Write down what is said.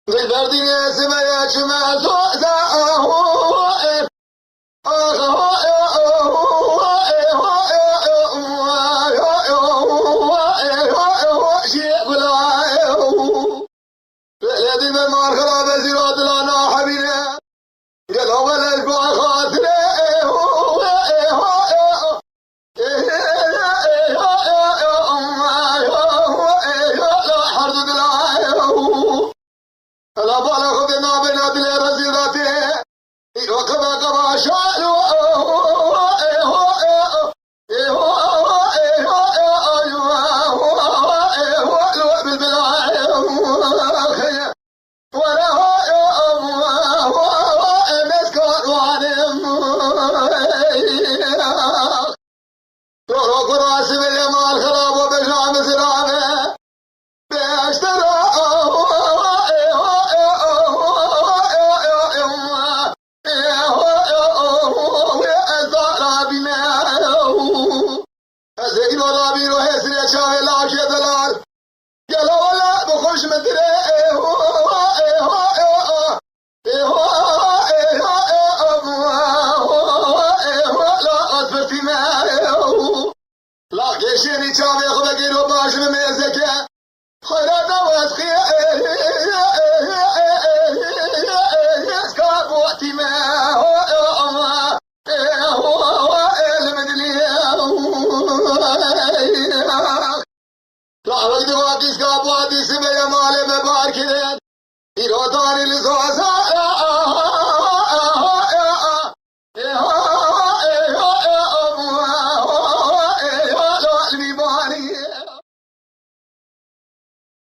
بالبردين اسمه شمال الذين ما خلا بزيرات لنا حبينا قال اول الباع خاطره حرد لا بالغ بما بنادي رزيراته وكما كما شاء شيني شامي خبقي رباش مميزك خيرات واسخي اسكاب وقتي ما المدني لا وقت واقي اسكاب وقتي سمي مالي مبارك إيرو داني لزوزا